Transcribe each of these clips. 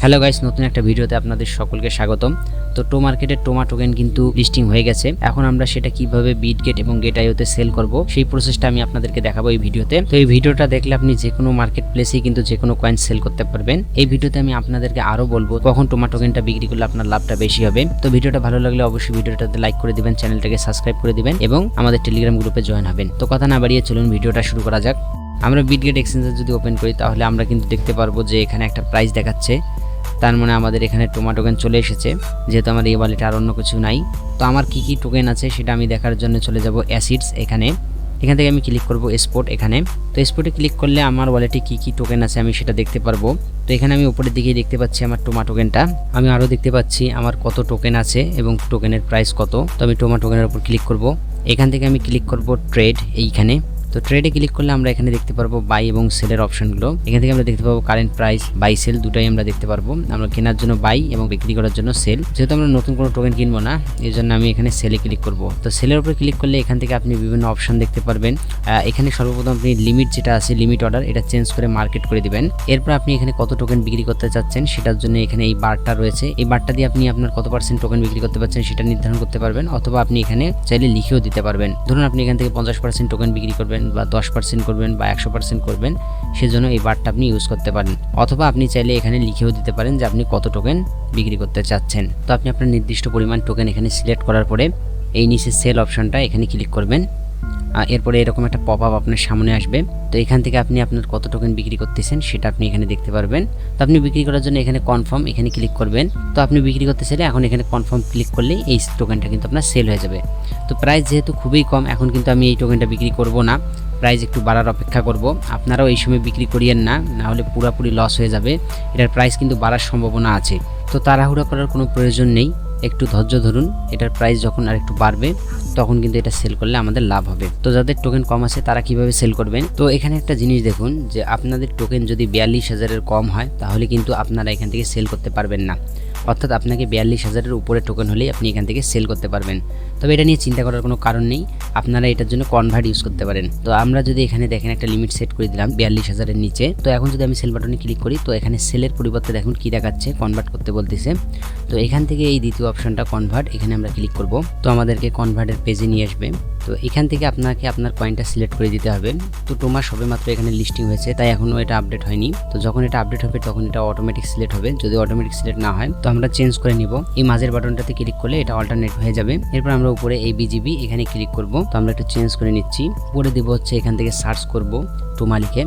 Hello guys, নতুন একটা ভিডিওতে আপনাদের সকলকে স্বাগতম। তো টো মার্কেটের টোমা টোকেন কিন্তু লিস্টিং হয়ে গেছে। এখন আমরা সেটা কিভাবে বিটগেট এবং গেট.আইওতে সেল করব সেই প্রসেসটা আমি আপনাদেরকে দেখাবো এই ভিডিওতে। তো এই ভিডিওটা দেখলে আপনি যে কোনো মার্কেট প্লেসেই কিন্তু যে কোনো কয়েন সেল করতে পারবেন। এই ভিডিওতে আমি আপনাদেরকে আরো বলবো কখন টোমা টোকেনটা বিক্রি করলে আপনার লাভটা বেশি হবে। তো ভিডিওটা ভালো লাগলে অবশ্যই ভিডিওটাতে লাইক করে দিবেন, চ্যানেলটাকে সাবস্ক্রাইব করে দিবেন এবং আমাদের টেলিগ্রাম গ্রুপে জয়েন হবেন। তো কথা না বাড়িয়ে চলুন ভিডিওটা শুরু করা যাক। আমরা বিটগেট এক্সচেঞ্জে যদি ওপেন করি তাহলে আমরা কিন্তু দেখতে পারবো যে এখানে একটা প্রাইস দেখাচ্ছে, তার মানে আমাদের এখানে টোমা টোকেন চলে এসেছে। যেহেতু আমার এই ওয়ালেটে আর অন্য কিছু নাই, তো আমার কি কি টোকেন আছে সেটা আমি দেখার জন্য চলে যাব অ্যাসিডস। এখান থেকে আমি ক্লিক করব স্পট। এখানে তো স্পটে ক্লিক করলে আমার ওয়ালেটে কি কি টোকেন আছে আমি সেটা দেখতে পারবো। তো এখানে আমি উপরের দিকেই দেখতে পাচ্ছি আমার টোমা টোকেনটা। আমি আরও দেখতে পাচ্ছি আমার কত টোকেন আছে এবং টোকেনের প্রাইস কত। তো আমি টোমা টোকেনের উপর ক্লিক করব। এখান থেকে আমি ক্লিক করব ট্রেড। এইখানে তো ট্রেডে ক্লিক করলে আমরা এখানে দেখতে পারবো বাই এবং সেলের অপশনগুলো। এখান থেকে আমরা দেখতে পাবো কারেন্ট প্রাইস, বাই সেল দুটাই আমরা দেখতে পারবো। আমরা কেনার জন্য বাই এবং বিক্রি করার জন্য সেল। যেহেতু আমরা নতুন কোনো টোকেন কিনবো না, এই জন্য আমি এখানে সেলে ক্লিক করব। তো সেলের উপরে ক্লিক করলে এখান থেকে আপনি বিভিন্ন অপশন দেখতে পারবেন। এখানে সর্বপ্রথম আপনি লিমিট যেটা আছে, লিমিট অর্ডার, এটা চেঞ্জ করে মার্কেট করে দিবেন। এরপর আপনি এখানে কত টোকেন বিক্রি করতে চাচ্ছেন সেটার জন্য এখানে এই বারটা রয়েছে। এই বারটা দিয়ে আপনি আপনার কত পার্সেন্ট টোকেন বিক্রি করতে পারছেন সেটা নির্ধারণ করতে পারবেন, অথবা আপনি এখানে চাইলে লিখেও দিতে পারবেন। ধরুন আপনি এখান থেকে 50% টোকেন বিক্রি করবেন বা 10% করবেন বা 100% করবেন, সেজন্য এই বারটা আপনি ইউজ করতে পারেন। অথবা আপনি চাইলে এখানে লিখেও দিতে পারেন যে আপনি কত টোকেন বিক্রি করতে চাচ্ছেন। তো আপনি আপনার নির্দিষ্ট পরিমাণ টোকেন এখানে সিলেক্ট করার পরে এই নিচে সেল অপশনটা এখানে ক্লিক করবেন। এরপরে এরকম একটা পপ আপ আপনার সামনে আসবে। তো এখান থেকে আপনি আপনার কত টোকেন বিক্রি করতেছেন সেটা আপনি এখানে দেখতে পারবেন। তো আপনি বিক্রি করার জন্য এখানে কনফার্ম এখানে ক্লিক করবেন। তো আপনি বিক্রি করতে চাইলে এখন এখানে কনফার্ম ক্লিক করলেই এই টোকেনটা কিন্তু আপনার সেল হয়ে যাবে। তো প্রাইস যেহেতু খুবই কম, এখন কিন্তু আমি এই টোকেনটা বিক্রি করব না, প্রাইস একটু বাড়ার অপেক্ষা করব। আপনারাও এই সময় বিক্রি করিয়েন না, না হলে পুরোপুরি লস হয়ে যাবে। এটার প্রাইস কিন্তু বাড়ার সম্ভাবনা আছে। তো তাড়াহুড়া করার কোনো প্রয়োজন নেই, একটু ধৈর্য ধরুন। এটার প্রাইস যখন আর একটু বাড়বে তখন কিন্তু এটা সেল করলে আমাদের লাভ হবে। তো যাদের টোকেন কম আছে তারা কিভাবে সেল করবেন, তো এখানে একটা জিনিস দেখুন যে আপনাদের টোকেন যদি 42,000-এর কম হয় তাহলে কিন্তু আপনারা এখান থেকে সেল করতে পারবেন না। অর্থাৎ আপনাকে 42,000-এর উপরে টোকেন হলেই আপনি এখান থেকে সেল করতে পারবেন। তবে এটা নিয়ে চিন্তা করার কোনো কারণ নেই, আপনারা এটার জন্য কনভার্ট ইউজ করতে পারেন। তো আমরা যদি এখানে দেখেন একটা লিমিট সেট করে দিলাম 42,000-এর নিচে। তো এখন যদি আমি সেল বাটনে ক্লিক করি তো এখানে সেলের পরিবর্তে দেখুন কি দেখাচ্ছে, কনভার্ট করতে বলতেছে। তো এখান থেকে এই দ্বিতীয় অপশনটা কনভার্ট, এখানে আমরা ক্লিক করব। তো আমাদেরকে কনভার্টের পেজে নিয়ে আসবে। তো এখান থেকে আপনাকে আপনার কয়েনটা সিলেক্ট করে দিতে হবে। তো টোমা সবেমাত্র এখানে লিস্টিং হয়েছে, তাই এখনও এটা আপডেট হয়নি। তো যখন এটা আপডেট হবে তখন এটা অটোমেটিক সিলেক্ট হবে। যদি অটোমেটিক সিলেক্ট না হয় তো আমরা চেঞ্জ করে নিব। এই মাঝের বাটনটাতে ক্লিক করলে এটা অল্টারনেট হয়ে যাবে। এরপর আমরা উপরে এই বিজিবি এখানে ক্লিক করব। তো আমরা একটু চেঞ্জ করে নিচ্ছি। উপরে দিব হচ্ছে এখান থেকে সার্চ করব টোমা লিখে।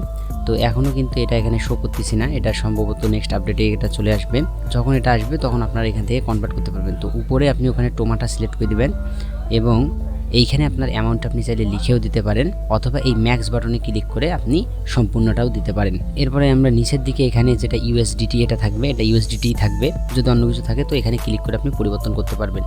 তো এখনও কিন্তু এটা এখানে শো করতেছি না, এটা সম্ভবত নেক্সট আপডেটে এটা চলে আসবে। যখন এটা আসবে তখন আপনারা এখান থেকে কনভার্ট করতে পারবেন। তো উপরে আপনি ওখানে টোমাটা সিলেক্ট করে দিবেন এবং এইখানে আপনার অ্যামাউন্ট আপনি চাইলে লিখেও দিতে পারেন, অথবা এই ম্যাক্স বাটনে ক্লিক করে আপনি সম্পূর্ণটাও দিতে পারেন। এরপরে আমরা নিচের দিকে এখানে যেটা ইউএসডিটি এটা থাকবে, এটা ইউএসডিটি থাকবে। যদি অন্য কিছু থাকে তো এখানে ক্লিক করে আপনি পরিবর্তন করতে পারবেন।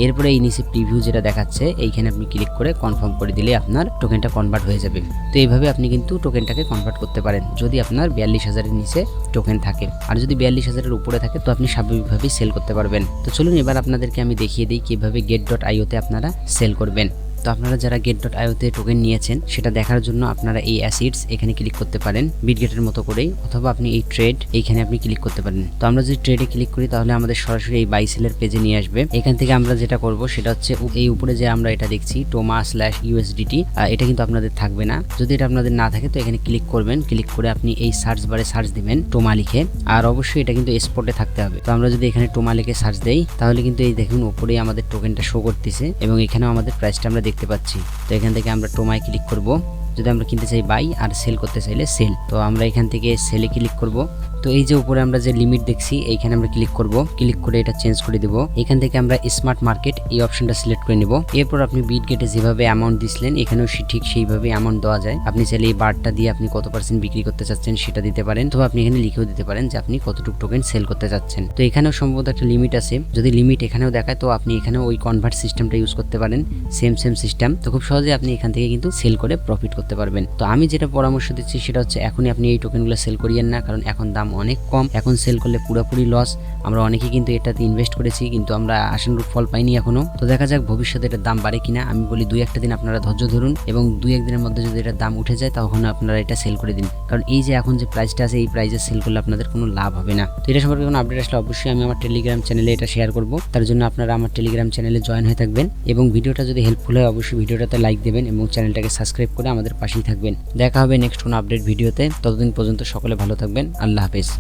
এরপরে এই নিচে প্রিভিউ যেটা দেখাচ্ছে এইখানে আপনি ক্লিক করে কনফার্ম করে দিলে আপনার টোকেনটা কনভার্ট হয়ে যাবে। তো এইভাবে আপনি কিন্তু টোকেনটাকে কনভার্ট করতে পারেন যদি আপনার 42,000-এর নিচে টোকেন থাকে। আর যদি 42,000-এর উপরে থাকে তো আপনি স্বাভাবিকভাবেই সেল করতে পারবেন। তো চলুন এবার আপনাদেরকে আমি দেখিয়ে দিই কিভাবে গেট.আইওতে আপনারা সেল করবেন। তো আপনারা যারা গেট.আইওতে টোকেন নিয়েছেন সেটা দেখার জন্য আপনারা এই অ্যাসিডস এখানে ক্লিক করতে পারেন বিটগেটের মতো করেই, অথবা আপনি এই ট্রেড এইখানে আপনি ক্লিক করতে পারেন। তো আমরা যদি ট্রেডে ক্লিক করি তাহলে আমাদের সরাসরি এই বাই সেলের পেজে নিয়ে আসবে। এখান থেকে আমরা যেটা করব সেটা হচ্ছে এই উপরে যে আমরা এটা দেখছি টোমা/USDT, এটা কিন্তু আপনাদের থাকবে না। যদি এটা আপনাদের না থাকে তো এখানে ক্লিক করবেন, ক্লিক করে আপনি এই সার্চ বারে সার্চ দিবেন টোমা লিখে। আর অবশ্যই এটা কিন্তু স্পটে থাকতে হবে। তো আমরা যদি এখানে টোমা লিখে সার্চ দেই তাহলে কিন্তু এই দেখুন উপরেই আমাদের টোকেনটা শো করতেছে এবং এখানেও আমাদের প্রাইসটা আমরা দেখতে পাচ্ছি। তো এখান থেকে আমরা টোমায় ক্লিক করব যদি আমরা কিনতে চাই বাই, আর সেল করতে চাইলে সেল। তো আমরা এখান থেকে সেলে ক্লিক করব। তো এই যে উপরে আমরা যে লিমিট দেখছি এইখানে আমরা ক্লিক করব, ক্লিক করে এটা চেঞ্জ করে দিব। এখান থেকে আমরা স্মার্ট মার্কেট এই অপশনটা সিলেক্ট করে নিব। এরপর আপনি বিটগেটে যেভাবে অ্যামাউন্ট দিছিলেন এখানেও ঠিক সেইভাবে অ্যামাউন্ট দেওয়া যায়। আপনি চাইলে এই বারটা দিয়ে আপনি কত পার্সেন্ট বিক্রি করতে চাচ্ছেন সেটা দিতে পারেন, অথবা আপনি এখানে লিখেও দিতে পারেন যে আপনি কতটুকু টোকেন সেল করতে চাচ্ছেন। তো এখানেও সম্ভবত একটা লিমিট আছে, যদি লিমিট এখানেও দেখায় তো আপনি এখানেও ওই কনভার্ট সিস্টেমটা ইউজ করতে পারেন, সেম সিস্টেম। তো খুব সহজে আপনি এখান থেকে কিন্তু সেল করে প্রফিট করতে পারবেন। তো আমি যেটা পরামর্শ দিচ্ছি সেটা হচ্ছে এখনই আপনি এই টোকেনগুলো সেল করিয়েন না, কারণ এখন দাম অনেক কম, এখন সেল করলে পুরোপুরি লস। আমরা অনেকেই কিন্তু এটাতে ইনভেস্ট করেছি, কিন্তু আমরা আশানুরূপ ফল পাইনি এখনো। তো দেখা যাক ভবিষ্যতে এটার দাম বাড়ে কিনা। আমি বলি 2-1 দিন আপনারা ধৈর্য ধরুন, এবং 2-1 দিনের মধ্যে যদি এটার দাম উঠে যায় তখন আপনারা এটা সেল করে দিন, কারণ এই যে এখন যে প্রাইসটা আছে এই প্রাইসে সেল করলে আপনাদের কোনো লাভ হবে না। তো এটা সম্পর্কে কোনো আপডেট আসলে অবশ্যই আমি আমার টেলিগ্রাম চ্যানেলে এটা শেয়ার করব, তার জন্য আপনারা আমার টেলিগ্রাম চ্যানেলে জয়েন হয়ে থাকবেন, এবং ভিডিওটা যদি হেল্পফুল হয় অবশ্যই ভিডিওটাতে লাইক দেবেন এবং চ্যানেলটাকে সাবস্ক্রাইব করে আমাদের পাশেই থাকবেন। দেখা হবে নেক্সট কোনো আপডেট ভিডিওতে, ততদিন পর্যন্ত সকলে ভালো থাকবেন। আল্লাহ হাফেজ।